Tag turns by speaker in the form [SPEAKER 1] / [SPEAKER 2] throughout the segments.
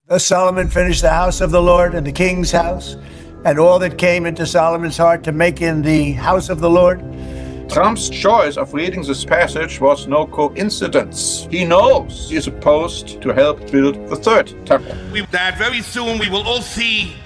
[SPEAKER 1] Thus Solomon finished the house of the Lord and the king's house, and all that came into Solomon's heart to make in the house of the Lord.
[SPEAKER 2] Trump's choice of reading this passage was no coincidence. He knows he is supposed to help build the third temple.
[SPEAKER 3] That very soon we will all see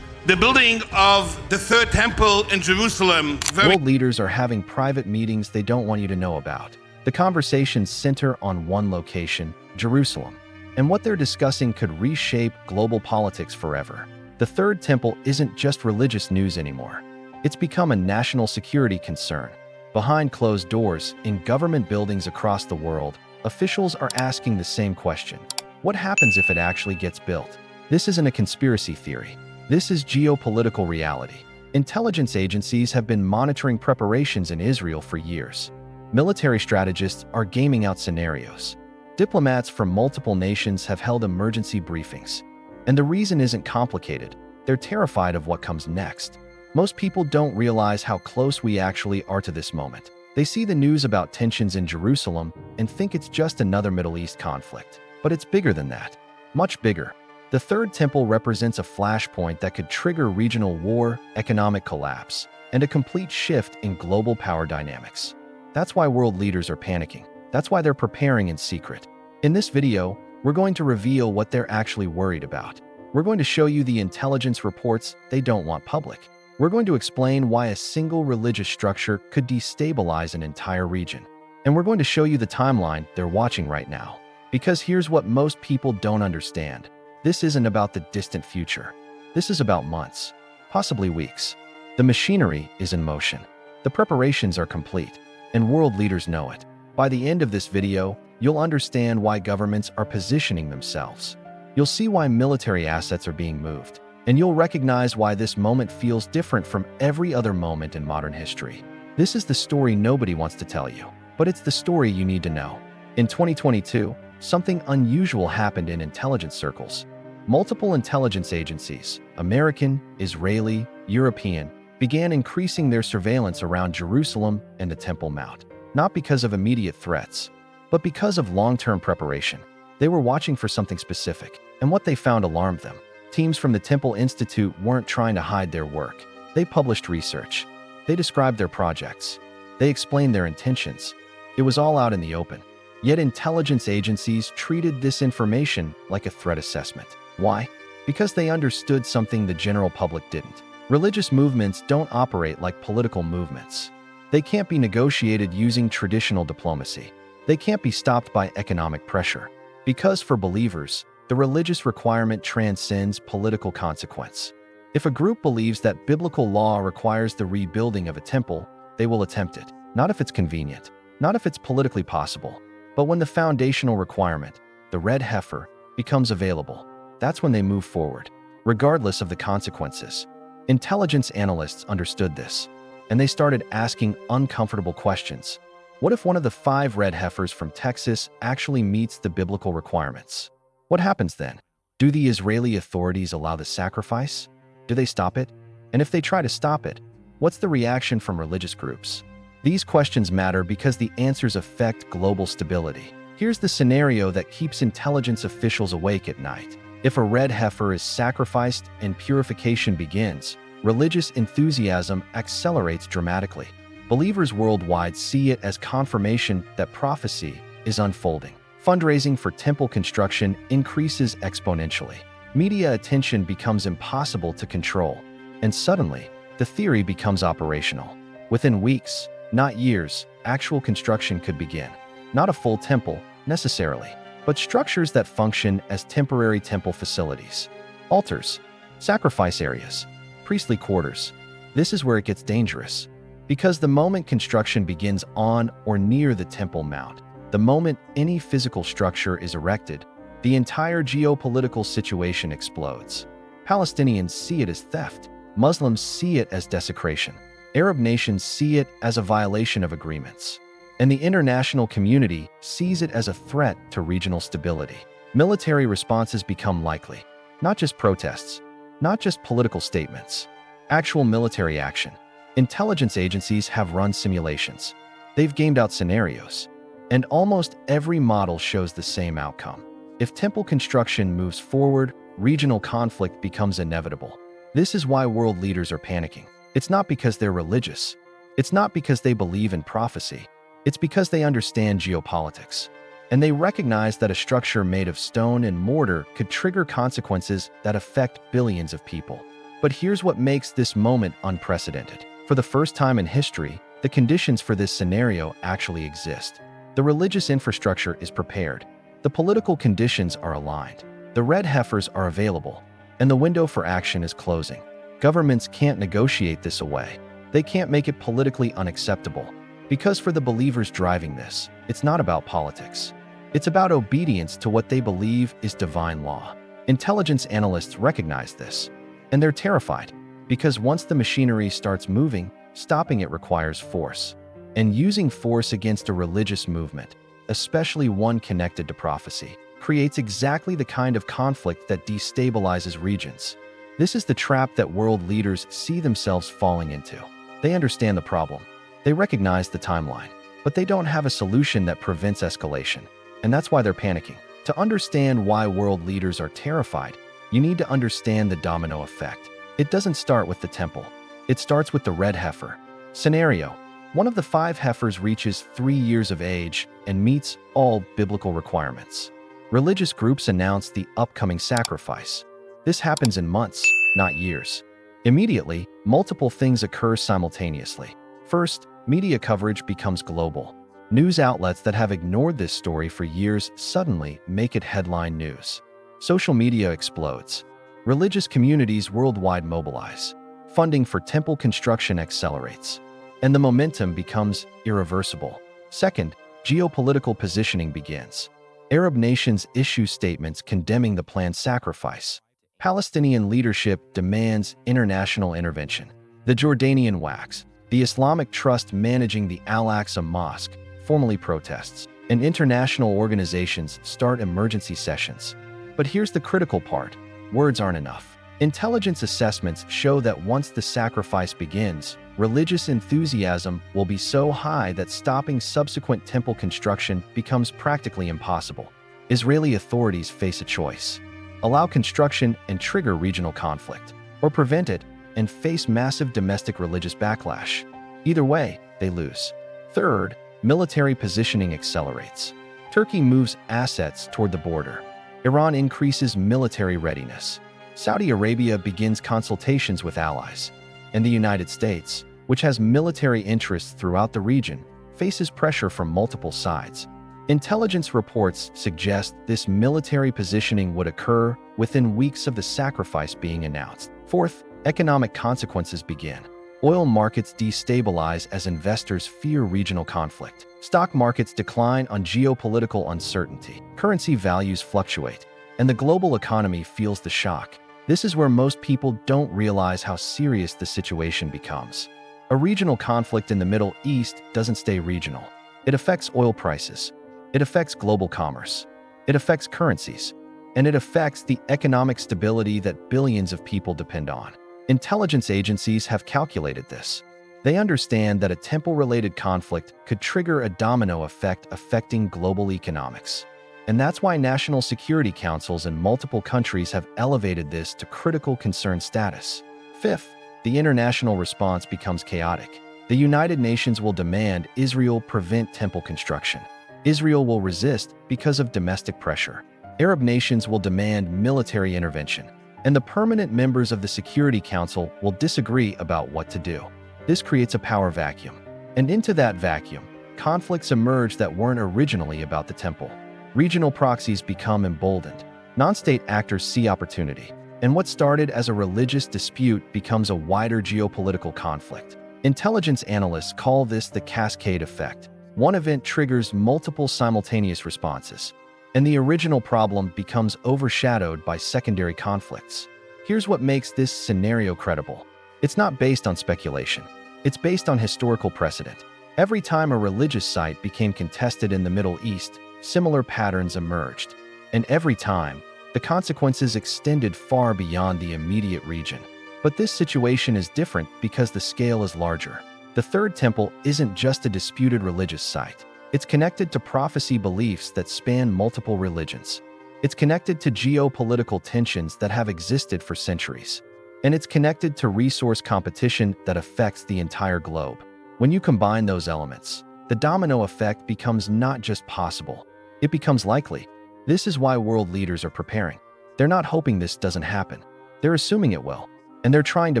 [SPEAKER 3] the building of the third temple in Jerusalem.
[SPEAKER 4] World leaders are having private meetings they don't want you to know about. The conversations center on one location, Jerusalem. And what they're discussing could reshape global politics forever. The Third Temple isn't just religious news anymore. It's become a national security concern. Behind closed doors, in government buildings across the world, officials are asking the same question. What happens if it actually gets built? This isn't a conspiracy theory. This is geopolitical reality. Intelligence agencies have been monitoring preparations in Israel for years. Military strategists are gaming out scenarios. Diplomats from multiple nations have held emergency briefings. And the reason isn't complicated. They're terrified of what comes next. Most people don't realize how close we actually are to this moment. They see the news about tensions in Jerusalem and think it's just another Middle East conflict. But it's bigger than that. Much bigger. The Third Temple represents a flashpoint that could trigger regional war, economic collapse, and a complete shift in global power dynamics. That's why world leaders are panicking. That's why they're preparing in secret. In this video, we're going to reveal what they're actually worried about. We're going to show you the intelligence reports they don't want public. We're going to explain why a single religious structure could destabilize an entire region. And we're going to show you the timeline they're watching right now. Because here's what most people don't understand. This isn't about the distant future. This is about months, possibly weeks. The machinery is in motion. The preparations are complete, and world leaders know it. By the end of this video, you'll understand why governments are positioning themselves. You'll see why military assets are being moved, and you'll recognize why this moment feels different from every other moment in modern history. This is the story nobody wants to tell you, but it's the story you need to know. In 2022, something unusual happened in intelligence circles. Multiple intelligence agencies, American, Israeli, European, began increasing their surveillance around Jerusalem and the Temple Mount. Not because of immediate threats, but because of long-term preparation. They were watching for something specific, and what they found alarmed them. Teams from the Temple Institute weren't trying to hide their work. They published research. They described their projects. They explained their intentions. It was all out in the open. Yet intelligence agencies treated this information like a threat assessment. Why? Because they understood something the general public didn't. Religious movements don't operate like political movements. They can't be negotiated using traditional diplomacy. They can't be stopped by economic pressure. Because for believers, the religious requirement transcends political consequence. If a group believes that biblical law requires the rebuilding of a temple, they will attempt it. Not if it's convenient, not if it's politically possible, but when the foundational requirement, the red heifer, becomes available, that's when they move forward, regardless of the consequences. Intelligence analysts understood this, and they started asking uncomfortable questions. What if one of the 5 red heifers from Texas actually meets the biblical requirements? What happens then? Do the Israeli authorities allow the sacrifice? Do they stop it? And if they try to stop it, what's the reaction from religious groups? These questions matter because the answers affect global stability. Here's the scenario that keeps intelligence officials awake at night. If a red heifer is sacrificed and purification begins, religious enthusiasm accelerates dramatically. Believers worldwide see it as confirmation that prophecy is unfolding. Fundraising for temple construction increases exponentially. Media attention becomes impossible to control, and suddenly, the theory becomes operational. Within weeks, not years, actual construction could begin. Not a full temple, necessarily, but structures that function as temporary temple facilities. Altars, sacrifice areas, priestly quarters. This is where it gets dangerous. Because the moment construction begins on or near the Temple Mount, the moment any physical structure is erected, the entire geopolitical situation explodes. Palestinians see it as theft. Muslims see it as desecration. Arab nations see it as a violation of agreements. And the international community sees it as a threat to regional stability. Military responses become likely. Not just protests, not just political statements. Actual military action. Intelligence agencies have run simulations. They've gamed out scenarios. And almost every model shows the same outcome. If temple construction moves forward, regional conflict becomes inevitable. This is why world leaders are panicking. It's not because they're religious. It's not because they believe in prophecy. It's because they understand geopolitics. And they recognize that a structure made of stone and mortar could trigger consequences that affect billions of people. But here's what makes this moment unprecedented. For the first time in history, the conditions for this scenario actually exist. The religious infrastructure is prepared. The political conditions are aligned. The red heifers are available. And the window for action is closing. Governments can't negotiate this away. They can't make it politically unacceptable. Because for the believers driving this, it's not about politics. It's about obedience to what they believe is divine law. Intelligence analysts recognize this, and they're terrified, because once the machinery starts moving, stopping it requires force. And using force against a religious movement, especially one connected to prophecy, creates exactly the kind of conflict that destabilizes regions. This is the trap that world leaders see themselves falling into. They understand the problem. They recognize the timeline, but they don't have a solution that prevents escalation. And that's why they're panicking. To understand why world leaders are terrified, you need to understand the domino effect. It doesn't start with the temple. It starts with the red heifer. Scenario: one of the 5 heifers reaches 3 years of age and meets all biblical requirements. Religious groups announce the upcoming sacrifice. This happens in months, not years. Immediately, multiple things occur simultaneously. First, media coverage becomes global. News outlets that have ignored this story for years suddenly make it headline news. Social media explodes. Religious communities worldwide mobilize. Funding for temple construction accelerates. And the momentum becomes irreversible. Second, geopolitical positioning begins. Arab nations issue statements condemning the planned sacrifice. Palestinian leadership demands international intervention. The Jordanian WACS, the Islamic Trust managing the Al-Aqsa Mosque, formally protests, and international organizations start emergency sessions. But here's the critical part: words aren't enough. Intelligence assessments show that once the sacrifice begins, religious enthusiasm will be so high that stopping subsequent temple construction becomes practically impossible. Israeli authorities face a choice: allow construction and trigger regional conflict, or prevent it and face massive domestic religious backlash. Either way, they lose. Third, military positioning accelerates. Turkey moves assets toward the border. Iran increases military readiness. Saudi Arabia begins consultations with allies. And the United States, which has military interests throughout the region, faces pressure from multiple sides. Intelligence reports suggest this military positioning would occur within weeks of the sacrifice being announced. Fourth, economic consequences begin. Oil markets destabilize as investors fear regional conflict. Stock markets decline on geopolitical uncertainty. Currency values fluctuate, and the global economy feels the shock. This is where most people don't realize how serious the situation becomes. A regional conflict in the Middle East doesn't stay regional. It affects oil prices. It affects global commerce. It affects currencies. And it affects the economic stability that billions of people depend on. Intelligence agencies have calculated this. They understand that a temple-related conflict could trigger a domino effect affecting global economics. And that's why national security councils in multiple countries have elevated this to critical concern status. Fifth, the international response becomes chaotic. The United Nations will demand Israel prevent temple construction. Israel will resist because of domestic pressure. Arab nations will demand military intervention. And the permanent members of the Security Council will disagree about what to do. This creates a power vacuum. And into that vacuum, conflicts emerge that weren't originally about the temple. Regional proxies become emboldened. Non-state actors see opportunity. And what started as a religious dispute becomes a wider geopolitical conflict. Intelligence analysts call this the cascade effect. One event triggers multiple simultaneous responses, and the original problem becomes overshadowed by secondary conflicts. Here's what makes this scenario credible. It's not based on speculation. It's based on historical precedent. Every time a religious site became contested in the Middle East, similar patterns emerged. And every time, the consequences extended far beyond the immediate region. But this situation is different because the scale is larger. The Third Temple isn't just a disputed religious site. It's connected to prophecy beliefs that span multiple religions. It's connected to geopolitical tensions that have existed for centuries. And it's connected to resource competition that affects the entire globe. When you combine those elements, the domino effect becomes not just possible, it becomes likely. This is why world leaders are preparing. They're not hoping this doesn't happen. They're assuming it will, and they're trying to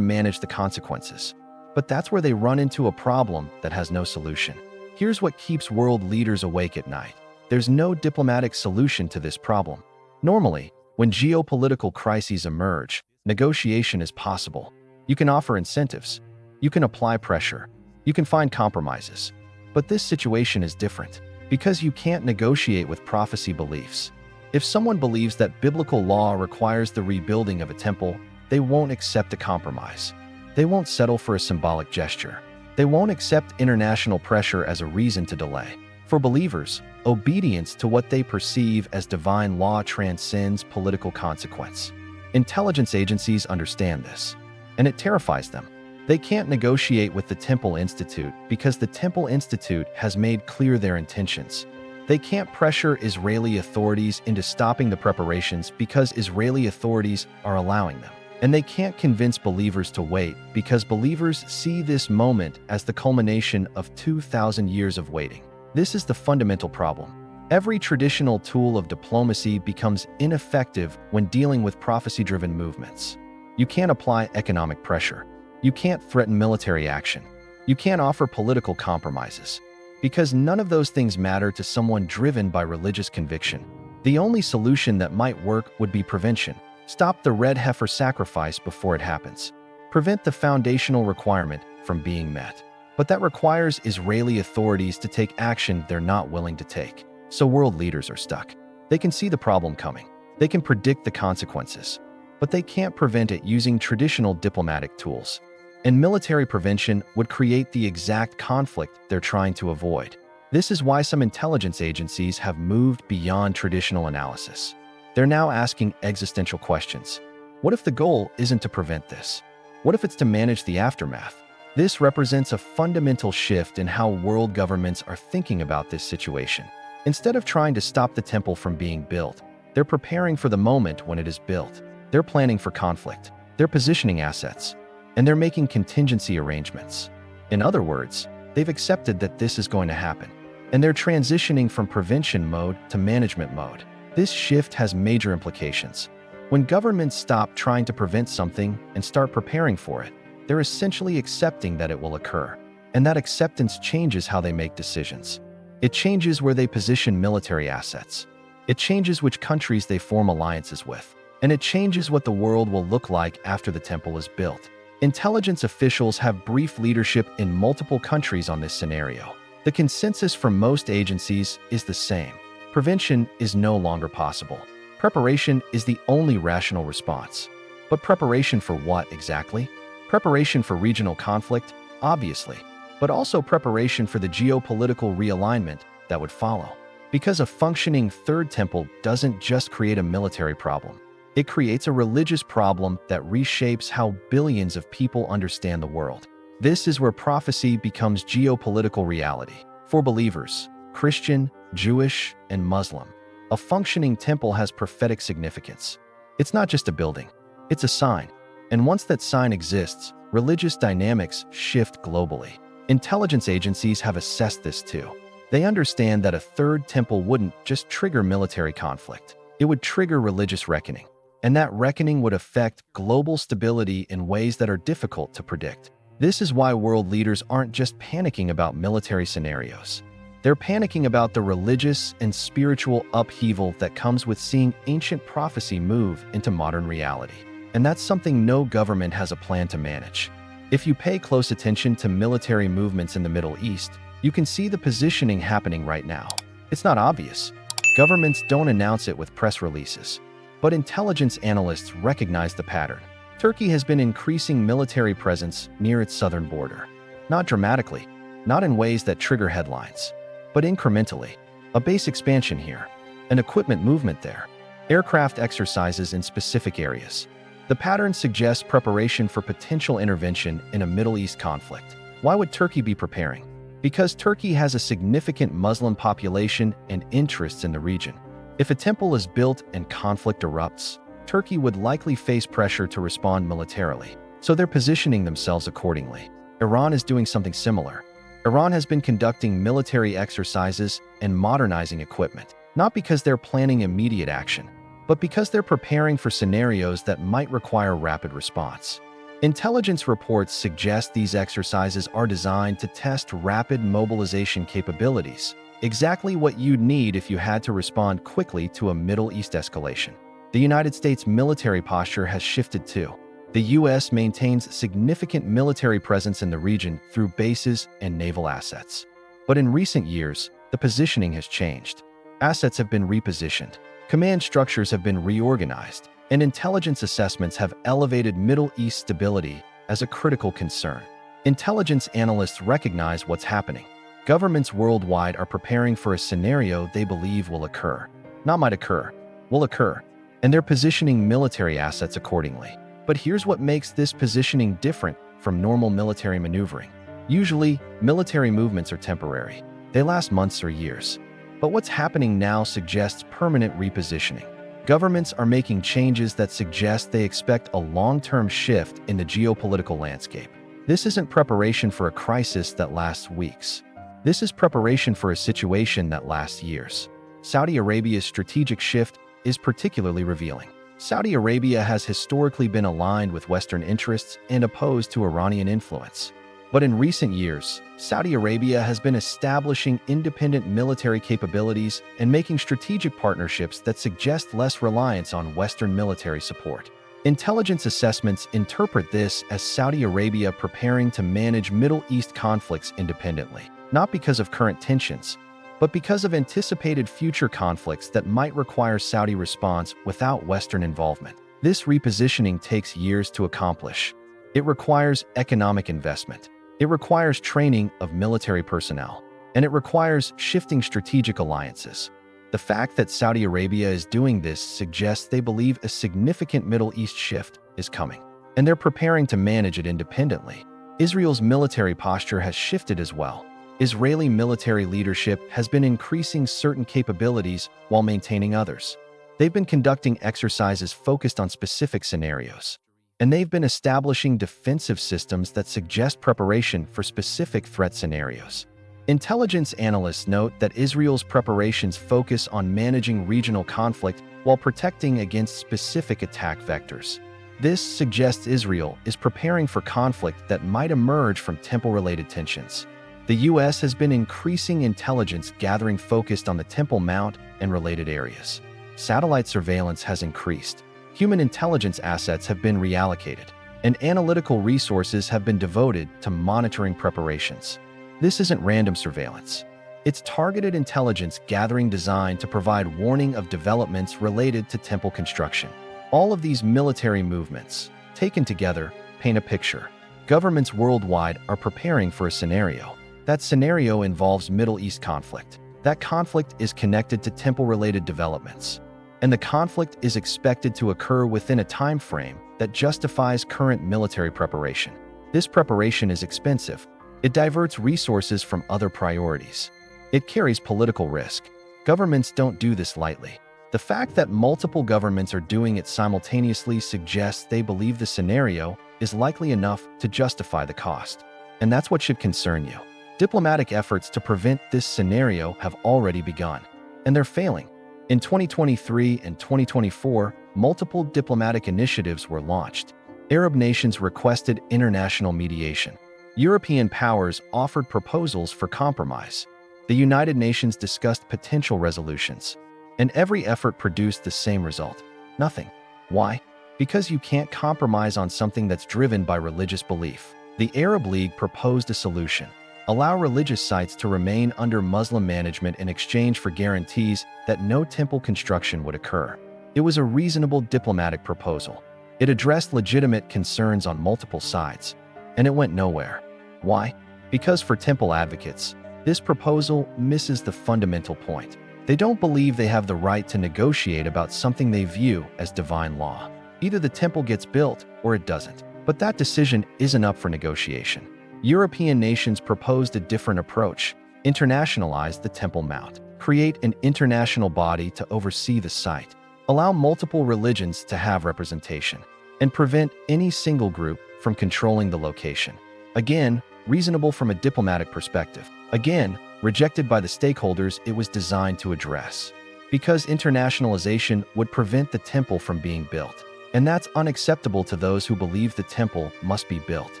[SPEAKER 4] manage the consequences. But that's where they run into a problem that has no solution. Here's what keeps world leaders awake at night. There's no diplomatic solution to this problem. Normally, when geopolitical crises emerge, negotiation is possible. You can offer incentives. You can apply pressure. You can find compromises. But this situation is different because you can't negotiate with prophecy beliefs. If someone believes that biblical law requires the rebuilding of a temple, they won't accept a compromise. They won't settle for a symbolic gesture. They won't accept international pressure as a reason to delay. For believers, obedience to what they perceive as divine law transcends political consequence. Intelligence agencies understand this, and it terrifies them. They can't negotiate with the Temple Institute because the Temple Institute has made clear their intentions. They can't pressure Israeli authorities into stopping the preparations because Israeli authorities are allowing them. And they can't convince believers to wait because believers see this moment as the culmination of 2,000 years of waiting. This is the fundamental problem. Every traditional tool of diplomacy becomes ineffective when dealing with prophecy-driven movements. You can't apply economic pressure. You can't threaten military action. You can't offer political compromises. Because none of those things matter to someone driven by religious conviction. The only solution that might work would be prevention. Stop the red heifer sacrifice before it happens. Prevent the foundational requirement from being met. But that requires Israeli authorities to take action they're not willing to take. So world leaders are stuck. They can see the problem coming. They can predict the consequences. But they can't prevent it using traditional diplomatic tools. And military prevention would create the exact conflict they're trying to avoid. This is why some intelligence agencies have moved beyond traditional analysis. They're now asking existential questions. What if the goal isn't to prevent this? What if it's to manage the aftermath? This represents a fundamental shift in how world governments are thinking about this situation. Instead of trying to stop the temple from being built, they're preparing for the moment when it is built. They're planning for conflict. They're positioning assets. And they're making contingency arrangements. In other words, they've accepted that this is going to happen. And they're transitioning from prevention mode to management mode. This shift has major implications. When governments stop trying to prevent something and start preparing for it, they're essentially accepting that it will occur. And that acceptance changes how they make decisions. It changes where they position military assets. It changes which countries they form alliances with. And it changes what the world will look like after the temple is built. Intelligence officials have briefed leadership in multiple countries on this scenario. The consensus from most agencies is the same. Prevention is no longer possible. Preparation is the only rational response. But preparation for what exactly? Preparation for regional conflict, obviously, but also preparation for the geopolitical realignment that would follow. Because a functioning third temple doesn't just create a military problem. It creates a religious problem that reshapes how billions of people understand the world. This is where prophecy becomes geopolitical reality. For believers, Christian, Jewish, and Muslim, a functioning temple has prophetic significance. It's not just a building, it's a sign. And once that sign exists, religious dynamics shift globally. Intelligence agencies have assessed this too. They understand that a third temple wouldn't just trigger military conflict. It would trigger religious reckoning. And that reckoning would affect global stability in ways that are difficult to predict. This is why world leaders aren't just panicking about military scenarios. They're panicking about the religious and spiritual upheaval that comes with seeing ancient prophecy move into modern reality. And that's something no government has a plan to manage. If you pay close attention to military movements in the Middle East, you can see the positioning happening right now. It's not obvious. Governments don't announce it with press releases. But intelligence analysts recognize the pattern. Turkey has been increasing military presence near its southern border. Not dramatically, not in ways that trigger headlines, but incrementally. A base expansion here, an equipment movement there, aircraft exercises in specific areas. The pattern suggests preparation for potential intervention in a Middle East conflict. Why would Turkey be preparing? Because Turkey has a significant Muslim population and interests in the region. If a temple is built and conflict erupts, Turkey would likely face pressure to respond militarily, so they're positioning themselves accordingly. Iran is doing something similar. Iran has been conducting military exercises and modernizing equipment, not because they're planning immediate action, but because they're preparing for scenarios that might require rapid response. Intelligence reports suggest these exercises are designed to test rapid mobilization capabilities, exactly what you'd need if you had to respond quickly to a Middle East escalation. The United States military posture has shifted too. The U.S. maintains significant military presence in the region through bases and naval assets. But in recent years, the positioning has changed. Assets have been repositioned, command structures have been reorganized, and intelligence assessments have elevated Middle East stability as a critical concern. Intelligence analysts recognize what's happening. Governments worldwide are preparing for a scenario they believe will occur. Not might occur, will occur, and they're positioning military assets accordingly. But here's what makes this positioning different from normal military maneuvering. Usually, military movements are temporary. They last months or years. But what's happening now suggests permanent repositioning. Governments are making changes that suggest they expect a long-term shift in the geopolitical landscape. This isn't preparation for a crisis that lasts weeks. This is preparation for a situation that lasts years. Saudi Arabia's strategic shift is particularly revealing. Saudi Arabia has historically been aligned with Western interests and opposed to Iranian influence. But in recent years, Saudi Arabia has been establishing independent military capabilities and making strategic partnerships that suggest less reliance on Western military support. Intelligence assessments interpret this as Saudi Arabia preparing to manage Middle East conflicts independently, not because of current tensions, but because of anticipated future conflicts that might require Saudi response without Western involvement. This repositioning takes years to accomplish. It requires economic investment. It requires training of military personnel. And it requires shifting strategic alliances. The fact that Saudi Arabia is doing this suggests they believe a significant Middle East shift is coming, and they're preparing to manage it independently. Israel's military posture has shifted as well. Israeli military leadership has been increasing certain capabilities while maintaining others. They've been conducting exercises focused on specific scenarios, and they've been establishing defensive systems that suggest preparation for specific threat scenarios. Intelligence analysts note that Israel's preparations focus on managing regional conflict while protecting against specific attack vectors. This suggests Israel is preparing for conflict that might emerge from temple-related tensions. The U.S. has been increasing intelligence gathering focused on the Temple Mount and related areas. Satellite surveillance has increased. Human intelligence assets have been reallocated, and analytical resources have been devoted to monitoring preparations. This isn't random surveillance. It's targeted intelligence gathering designed to provide warning of developments related to temple construction. All of these military movements, taken together, paint a picture. Governments worldwide are preparing for a scenario. That scenario involves Middle East conflict. That conflict is connected to temple-related developments. And the conflict is expected to occur within a time frame that justifies current military preparation. This preparation is expensive. It diverts resources from other priorities. It carries political risk. Governments don't do this lightly. The fact that multiple governments are doing it simultaneously suggests they believe the scenario is likely enough to justify the cost. And that's what should concern you. Diplomatic efforts to prevent this scenario have already begun, and they're failing. In 2023 and 2024, multiple diplomatic initiatives were launched. Arab nations requested international mediation. European powers offered proposals for compromise. The United Nations discussed potential resolutions. And every effort produced the same result: nothing. Why? Because you can't compromise on something that's driven by religious belief. The Arab League proposed a solution: allow religious sites to remain under Muslim management in exchange for guarantees that no temple construction would occur. It was a reasonable diplomatic proposal. It addressed legitimate concerns on multiple sides, and it went nowhere. Why? Because for temple advocates, this proposal misses the fundamental point. They don't believe they have the right to negotiate about something they view as divine law. Either the temple gets built or it doesn't. But that decision isn't up for negotiation. European nations proposed a different approach: internationalize the Temple Mount. create an international body to oversee the site, allow multiple religions to have representation, and prevent any single group from controlling the location. Again, reasonable from a diplomatic perspective. Again, rejected by the stakeholders it was designed to address. Because internationalization would prevent the temple from being built. And that's unacceptable to those who believe the temple must be built.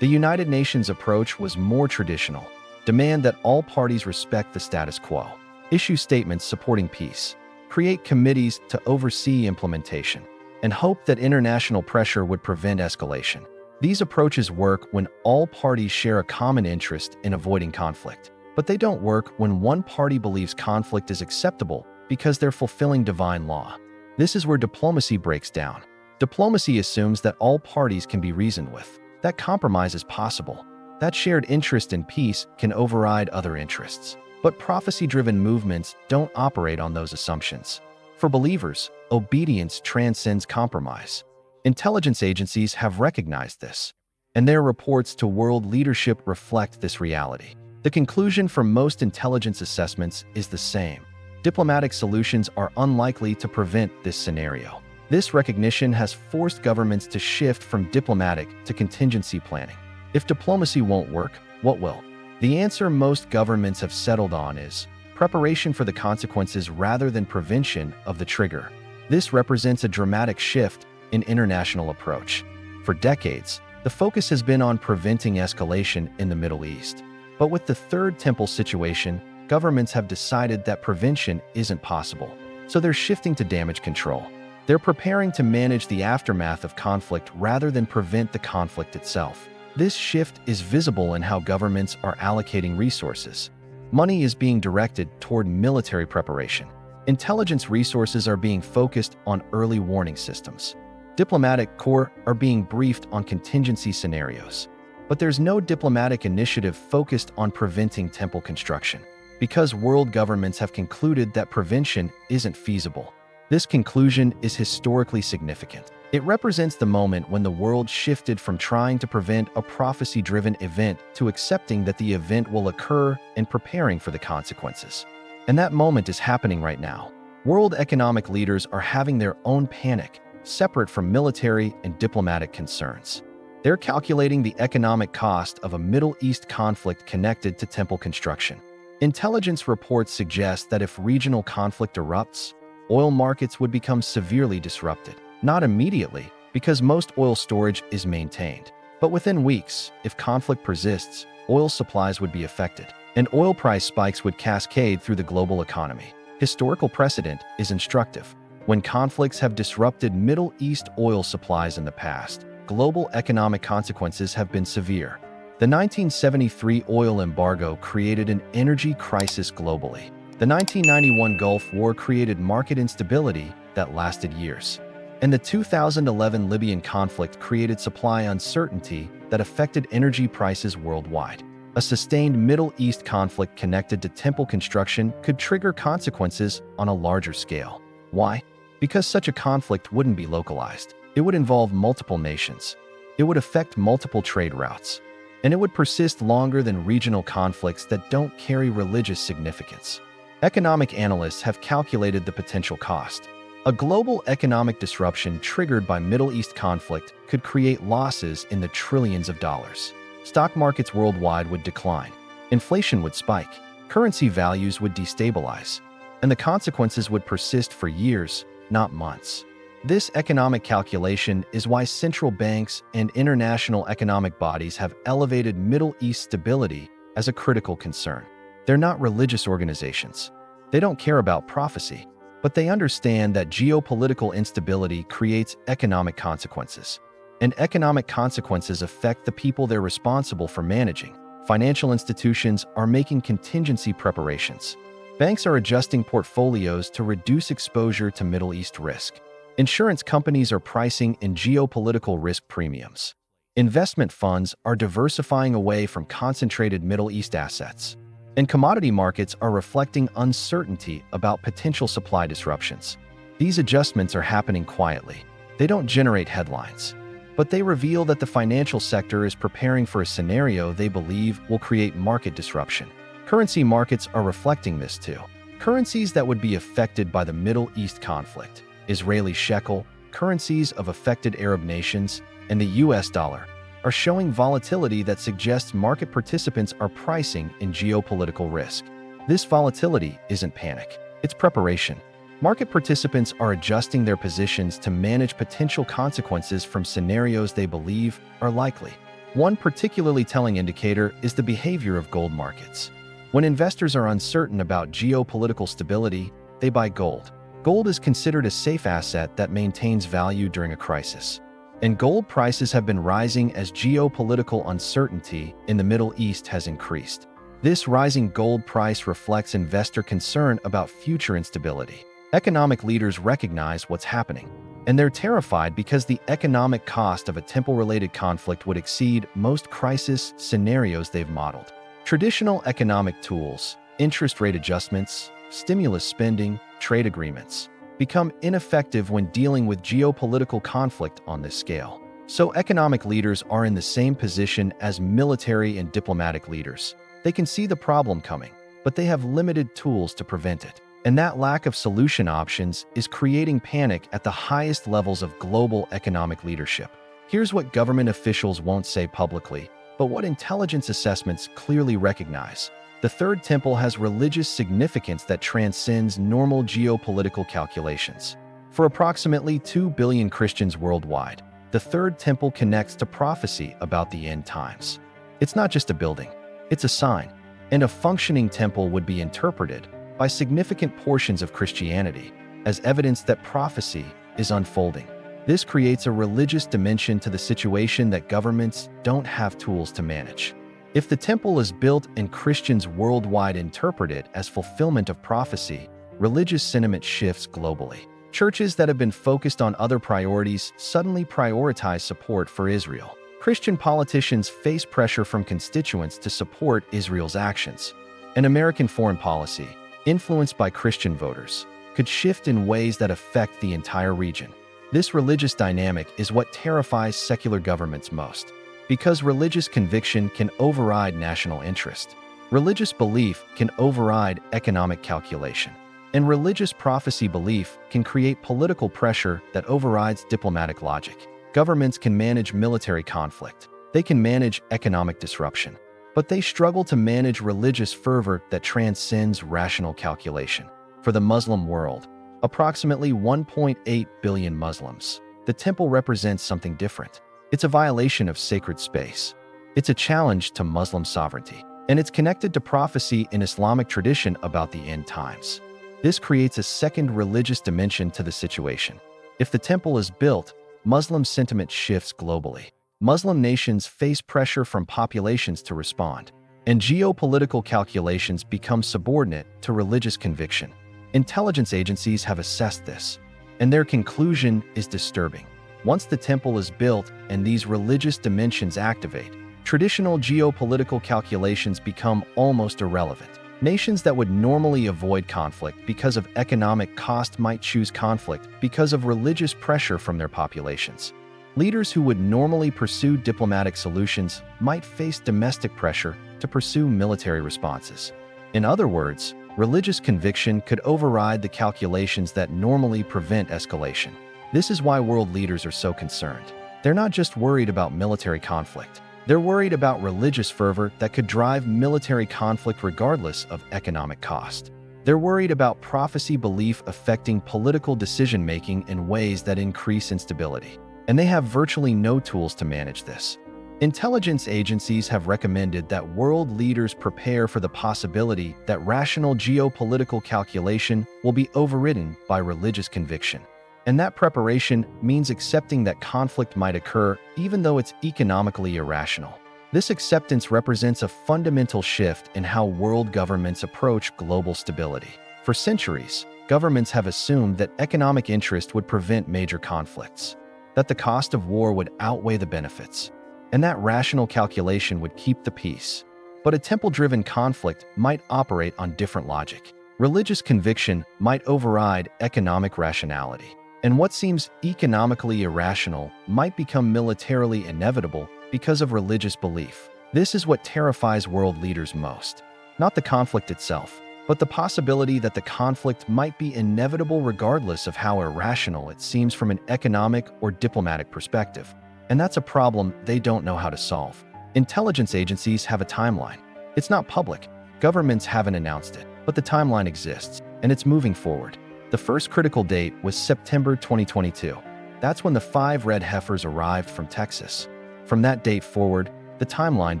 [SPEAKER 4] The United Nations approach was more traditional. Demand that all parties respect the status quo. Issue statements supporting peace. Create committees to oversee implementation. And hope that international pressure would prevent escalation. These approaches work when all parties share a common interest in avoiding conflict. But they don't work when one party believes conflict is acceptable because they're fulfilling divine law. This is where diplomacy breaks down. Diplomacy assumes that all parties can be reasoned with, that compromise is possible, that shared interest in peace can override other interests. But prophecy-driven movements don't operate on those assumptions. For believers, obedience transcends compromise. Intelligence agencies have recognized this, and their reports to world leadership reflect this reality. The conclusion from most intelligence assessments is the same. Diplomatic solutions are unlikely to prevent this scenario. This recognition has forced governments to shift from diplomatic to contingency planning. If diplomacy won't work, what will? The answer most governments have settled on is preparation for the consequences rather than prevention of the trigger. This represents a dramatic shift in international approach. For decades, the focus has been on preventing escalation in the Middle East. But with the Third Temple situation, governments have decided that prevention isn't possible. So they're shifting to damage control. They're preparing to manage the aftermath of conflict rather than prevent the conflict itself. This shift is visible in how governments are allocating resources. Money is being directed toward military preparation. Intelligence resources are being focused on early warning systems. Diplomatic corps are being briefed on contingency scenarios. But there's no diplomatic initiative focused on preventing temple construction, because world governments have concluded that prevention isn't feasible. This conclusion is historically significant. It represents the moment when the world shifted from trying to prevent a prophecy-driven event to accepting that the event will occur and preparing for the consequences. And that moment is happening right now. World economic leaders are having their own panic, separate from military and diplomatic concerns. They're calculating the economic cost of a Middle East conflict connected to temple construction. Intelligence reports suggest that if regional conflict erupts, oil markets would become severely disrupted. Not immediately, because most oil storage is maintained. But within weeks, if conflict persists, oil supplies would be affected, and oil price spikes would cascade through the global economy. Historical precedent is instructive. When conflicts have disrupted Middle East oil supplies in the past, global economic consequences have been severe. The 1973 oil embargo created an energy crisis globally. The 1991 Gulf War created market instability that lasted years. And the 2011 Libyan conflict created supply uncertainty that affected energy prices worldwide. A sustained Middle East conflict connected to temple construction could trigger consequences on a larger scale. Why? Because such a conflict wouldn't be localized. It would involve multiple nations. It would affect multiple trade routes. And it would persist longer than regional conflicts that don't carry religious significance. Economic analysts have calculated the potential cost. A global economic disruption triggered by Middle East conflict could create losses in the trillions of dollars. Stock markets worldwide would decline. Inflation would spike. Currency values would destabilize. And the consequences would persist for years, not months. This economic calculation is why central banks and international economic bodies have elevated Middle East stability as a critical concern. They're not religious organizations. They don't care about prophecy, but they understand that geopolitical instability creates economic consequences. And economic consequences affect the people they're responsible for managing. Financial institutions are making contingency preparations. Banks are adjusting portfolios to reduce exposure to Middle East risk. Insurance companies are pricing in geopolitical risk premiums. Investment funds are diversifying away from concentrated Middle East assets. And commodity markets are reflecting uncertainty about potential supply disruptions. These adjustments are happening quietly. They don't generate headlines, but they reveal that the financial sector is preparing for a scenario they believe will create market disruption. Currency markets are reflecting this too. Currencies that would be affected by the Middle East conflict, Israeli shekel, currencies of affected Arab nations, and the US dollar, are showing volatility that suggests market participants are pricing in geopolitical risk. This volatility isn't panic, it's preparation. Market participants are adjusting their positions to manage potential consequences from scenarios they believe are likely. One particularly telling indicator is the behavior of gold markets. When investors are uncertain about geopolitical stability, they buy gold. Gold is considered a safe asset that maintains value during a crisis. And gold prices have been rising as geopolitical uncertainty in the Middle East has increased. This rising gold price reflects investor concern about future instability. Economic leaders recognize what's happening, and they're terrified because the economic cost of a temple-related conflict would exceed most crisis scenarios they've modeled. Traditional economic tools, interest rate adjustments, stimulus spending, trade agreements, become ineffective when dealing with geopolitical conflict on this scale. So economic leaders are in the same position as military and diplomatic leaders. They can see the problem coming, but they have limited tools to prevent it. And that lack of solution options is creating panic at the highest levels of global economic leadership. Here's what government officials won't say publicly, but what intelligence assessments clearly recognize. The Third Temple has religious significance that transcends normal geopolitical calculations. For approximately 2 billion Christians worldwide, the Third Temple connects to prophecy about the end times. It's not just a building, it's a sign, and a functioning temple would be interpreted by significant portions of Christianity as evidence that prophecy is unfolding. This creates a religious dimension to the situation that governments don't have tools to manage. If the temple is built and Christians worldwide interpret it as fulfillment of prophecy, religious sentiment shifts globally. Churches that have been focused on other priorities suddenly prioritize support for Israel. Christian politicians face pressure from constituents to support Israel's actions. And American foreign policy, influenced by Christian voters, could shift in ways that affect the entire region. This religious dynamic is what terrifies secular governments most. Because religious conviction can override national interest. Religious belief can override economic calculation. And religious prophecy belief can create political pressure that overrides diplomatic logic. Governments can manage military conflict. They can manage economic disruption. But they struggle to manage religious fervor that transcends rational calculation. For the Muslim world, approximately 1.8 billion Muslims, the temple represents something different. It's a violation of sacred space. It's a challenge to Muslim sovereignty. And it's connected to prophecy in Islamic tradition about the end times. This creates a second religious dimension to the situation. If the temple is built, Muslim sentiment shifts globally. Muslim nations face pressure from populations to respond, and geopolitical calculations become subordinate to religious conviction. Intelligence agencies have assessed this, and their conclusion is disturbing. Once the temple is built and these religious dimensions activate, traditional geopolitical calculations become almost irrelevant. Nations that would normally avoid conflict because of economic cost might choose conflict because of religious pressure from their populations. Leaders who would normally pursue diplomatic solutions might face domestic pressure to pursue military responses. In other words, religious conviction could override the calculations that normally prevent escalation. This is why world leaders are so concerned. They're not just worried about military conflict. They're worried about religious fervor that could drive military conflict regardless of economic cost. They're worried about prophecy belief affecting political decision-making in ways that increase instability. And they have virtually no tools to manage this. Intelligence agencies have recommended that world leaders prepare for the possibility that rational geopolitical calculation will be overridden by religious conviction. And that preparation means accepting that conflict might occur even though it's economically irrational. This acceptance represents a fundamental shift in how world governments approach global stability. For centuries, governments have assumed that economic interest would prevent major conflicts, that the cost of war would outweigh the benefits, and that rational calculation would keep the peace. But a temple-driven conflict might operate on different logic. Religious conviction might override economic rationality. And what seems economically irrational might become militarily inevitable because of religious belief. This is what terrifies world leaders most. Not the conflict itself, but the possibility that the conflict might be inevitable regardless of how irrational it seems from an economic or diplomatic perspective. And that's a problem they don't know how to solve. Intelligence agencies have a timeline. It's not public. Governments haven't announced it, but the timeline exists, and it's moving forward. The first critical date was September 2022. That's when the 5 red heifers arrived from Texas. From that date forward, the timeline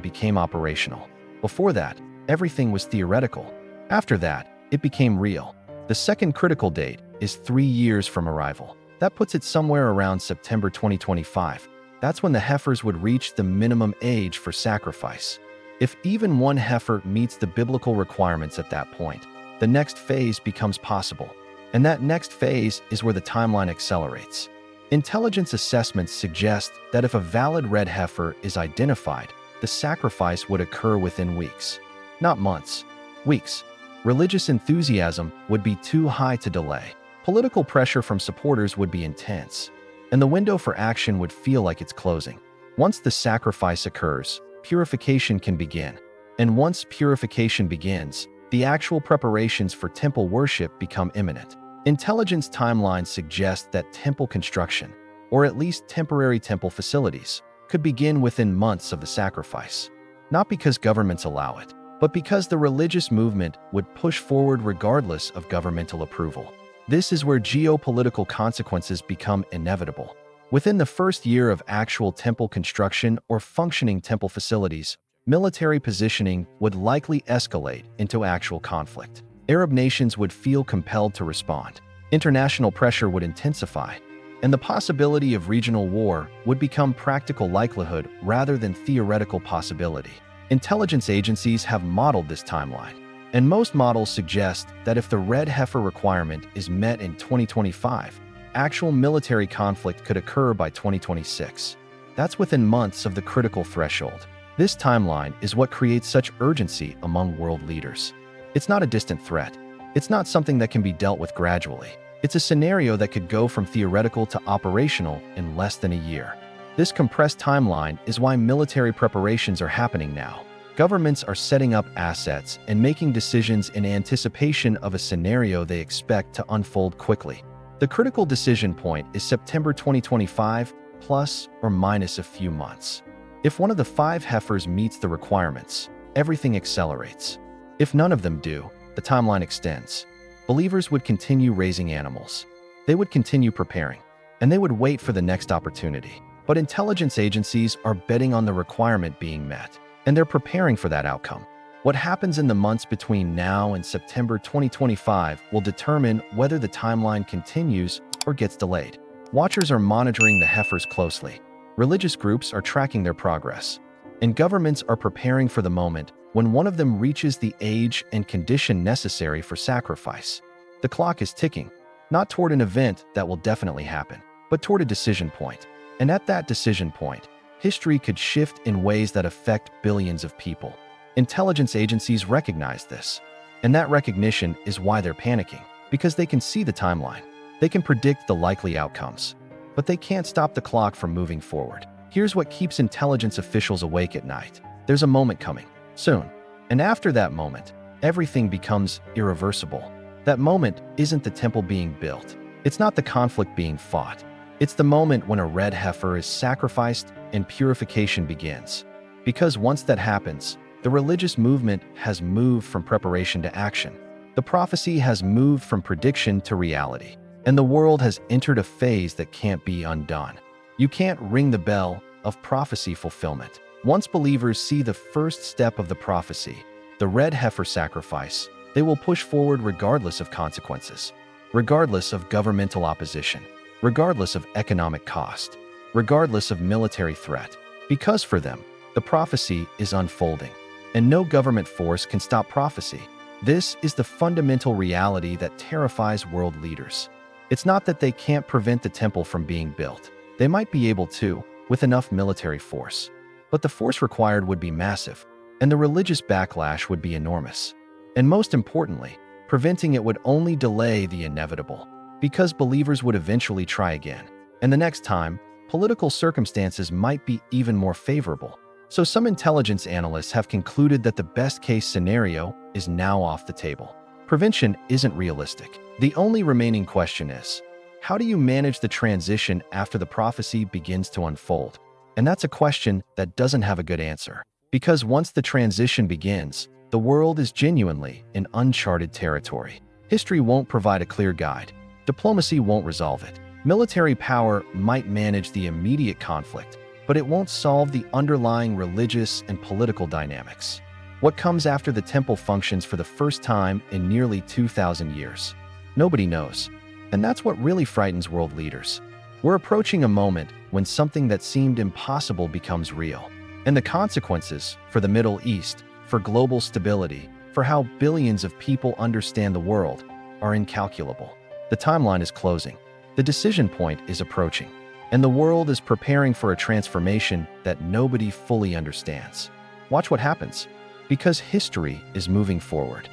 [SPEAKER 4] became operational. Before that, everything was theoretical. After that, it became real. The second critical date is 3 years from arrival. That puts it somewhere around September 2025. That's when the heifers would reach the minimum age for sacrifice. If even one heifer meets the biblical requirements at that point, the next phase becomes possible. And that next phase is where the timeline accelerates. Intelligence assessments suggest that if a valid red heifer is identified, the sacrifice would occur within weeks. Not months, weeks. Religious enthusiasm would be too high to delay. Political pressure from supporters would be intense, and the window for action would feel like it's closing. Once the sacrifice occurs, purification can begin. And once purification begins, the actual preparations for temple worship become imminent. Intelligence timelines suggest that temple construction, or at least temporary temple facilities, could begin within months of the sacrifice. Not because governments allow it, but because the religious movement would push forward regardless of governmental approval. This is where geopolitical consequences become inevitable. Within the first year of actual temple construction or functioning temple facilities, military positioning would likely escalate into actual conflict. Arab nations would feel compelled to respond. International pressure would intensify, and the possibility of regional war would become practical likelihood rather than theoretical possibility. Intelligence agencies have modeled this timeline, and most models suggest that if the red heifer requirement is met in 2025, actual military conflict could occur by 2026. That's within months of the critical threshold. This timeline is what creates such urgency among world leaders. It's not a distant threat. It's not something that can be dealt with gradually. It's a scenario that could go from theoretical to operational in less than a year. This compressed timeline is why military preparations are happening now. Governments are setting up assets and making decisions in anticipation of a scenario they expect to unfold quickly. The critical decision point is September 2025, plus or minus a few months. If one of the 5 heifers meets the requirements, everything accelerates. If none of them do, the timeline extends. Believers would continue raising animals. They would continue preparing, and they would wait for the next opportunity. But intelligence agencies are betting on the requirement being met, and they're preparing for that outcome. What happens in the months between now and September 2025 will determine whether the timeline continues or gets delayed. Watchers are monitoring the heifers closely. Religious groups are tracking their progress, and governments are preparing for the moment when one of them reaches the age and condition necessary for sacrifice. The clock is ticking, not toward an event that will definitely happen, but toward a decision point. And at that decision point, history could shift in ways that affect billions of people. Intelligence agencies recognize this, and that recognition is why they're panicking, because they can see the timeline. They can predict the likely outcomes, but they can't stop the clock from moving forward. Here's what keeps intelligence officials awake at night. There's a moment coming, soon. And after that moment, everything becomes irreversible. That moment isn't the temple being built. It's not the conflict being fought. It's the moment when a red heifer is sacrificed and purification begins. Because once that happens, the religious movement has moved from preparation to action. The prophecy has moved from prediction to reality. And the world has entered a phase that can't be undone. You can't ring the bell of prophecy fulfillment. Once believers see the first step of the prophecy, the red heifer sacrifice, they will push forward regardless of consequences, regardless of governmental opposition, regardless of economic cost, regardless of military threat. Because for them, the prophecy is unfolding, and no government force can stop prophecy. This is the fundamental reality that terrifies world leaders. It's not that they can't prevent the temple from being built. They might be able to, with enough military force. But the force required would be massive, and the religious backlash would be enormous. And most importantly, preventing it would only delay the inevitable, because believers would eventually try again. And the next time, political circumstances might be even more favorable. So some intelligence analysts have concluded that the best-case scenario is now off the table. Prevention isn't realistic. The only remaining question is, how do you manage the transition after the prophecy begins to unfold? And that's a question that doesn't have a good answer. Because once the transition begins, the world is genuinely in uncharted territory. History won't provide a clear guide. Diplomacy won't resolve it. Military power might manage the immediate conflict, but it won't solve the underlying religious and political dynamics. What comes after the temple functions for the first time in nearly 2,000 years? Nobody knows. And that's what really frightens world leaders. We're approaching a moment when something that seemed impossible becomes real. And the consequences for the Middle East, for global stability, for how billions of people understand the world, are incalculable. The timeline is closing. The decision point is approaching. And the world is preparing for a transformation that nobody fully understands. Watch what happens, because history is moving forward.